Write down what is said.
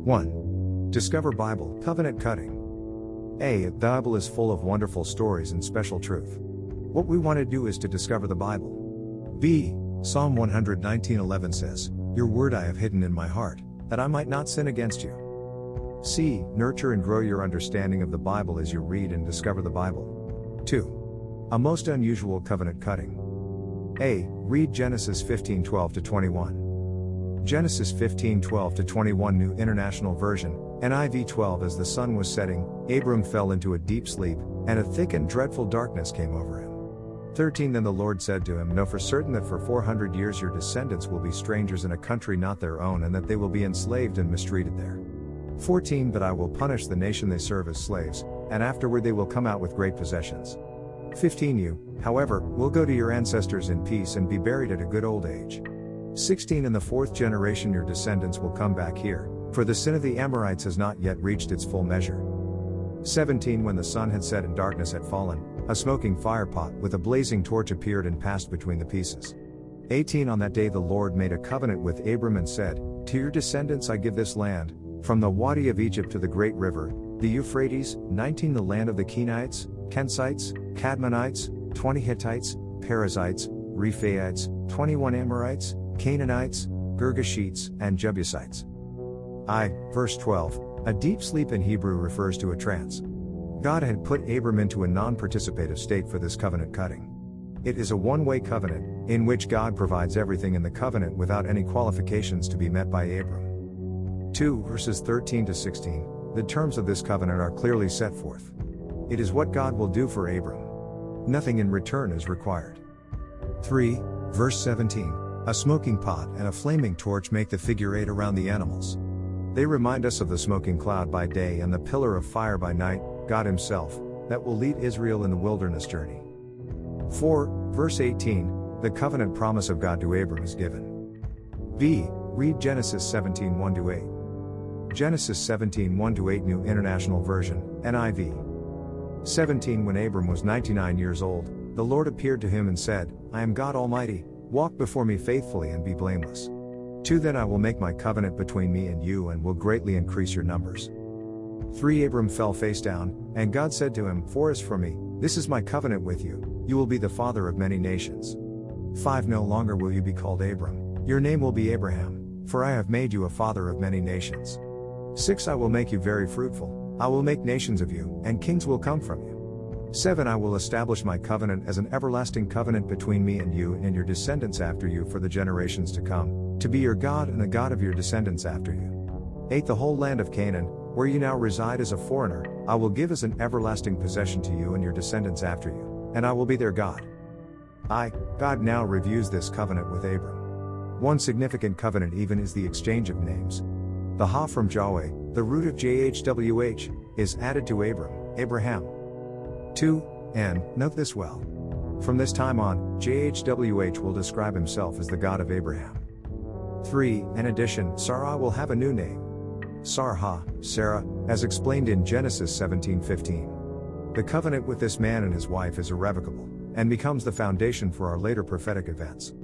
1. Discover Bible, Covenant Cutting. A. The Bible is full of wonderful stories and special truth. What we want to do is to discover the Bible. B. Psalm 119:11 says, "Your word I have hidden in my heart, that I might not sin against you." C. Nurture and grow your understanding of the Bible as you read and discover the Bible. 2. A most unusual covenant cutting. A. Read Genesis 15:12-21. Genesis 15:12-21 New International Version, NIV 12. As the sun was setting, Abram fell into a deep sleep, and a thick and dreadful darkness came over him. 13 Then the Lord said to him, Know for certain that for 400 years your descendants will be strangers in a country not their own, and that they will be enslaved and mistreated there. 14 But I will punish the nation they serve as slaves, and afterward they will come out with great possessions. 15 You, however, will go to your ancestors in peace and be buried at a good old age. 16 In the fourth generation your descendants will come back here, for the sin of the Amorites has not yet reached its full measure. 17 When the sun had set and darkness had fallen, a smoking firepot with a blazing torch appeared and passed between the pieces. 18 On that day the Lord made a covenant with Abram and said, To your descendants I give this land, from the Wadi of Egypt to the great river, the Euphrates. 19 The land of the Kenites, Kensites, Kadmonites, 20 Hittites, Perizzites, Rephaites, 21 Amorites, Canaanites, Girgashites, and Jebusites. Verse 12. A deep sleep in Hebrew refers to a trance. God had put Abram into a non-participative state for this covenant cutting. It is a one-way covenant, in which God provides everything in the covenant without any qualifications to be met by Abram. 2 Verses 13-16, the terms of this covenant are clearly set forth. It is what God will do for Abram. Nothing in return is required. 3 Verse 17, a smoking pot and a flaming torch make the figure 8 around the animals. They remind us of the smoking cloud by day and the pillar of fire by night, God Himself, that will lead Israel in the wilderness journey. 4 Verse 18, the covenant promise of God to Abram is given. B. Read Genesis 17:1-8. Genesis 17:1-8 New International Version, NIV. 17 When Abram was 99 years old, the Lord appeared to him and said, I am God Almighty, walk before me faithfully and be blameless. 2 Then I will make my covenant between me and you and will greatly increase your numbers. 3 Abram fell face down, and God said to him, For as for me, this is my covenant with you, you will be the father of many nations. 5 No longer will you be called Abram, your name will be Abraham, for I have made you a father of many nations. 6 I will make you very fruitful, I will make nations of you, and kings will come from you. 7 I will establish my covenant as an everlasting covenant between me and you and your descendants after you for the generations to come, to be your God and the God of your descendants after you. 8 The whole land of Canaan, where you now reside as a foreigner, I will give as an everlasting possession to you and your descendants after you, and I will be their God. God now reviews this covenant with Abram. One significant covenant even is the exchange of names. The Ha from Yahweh, the root of JHWH, is added to Abraham. 2, and, note this well. From this time on, JHWH will describe himself as the God of Abraham. 3, in addition, Sarah will have a new name. Sarah, Sarah, as explained in Genesis 17:15. The covenant with this man and his wife is irrevocable, and becomes the foundation for our later prophetic events.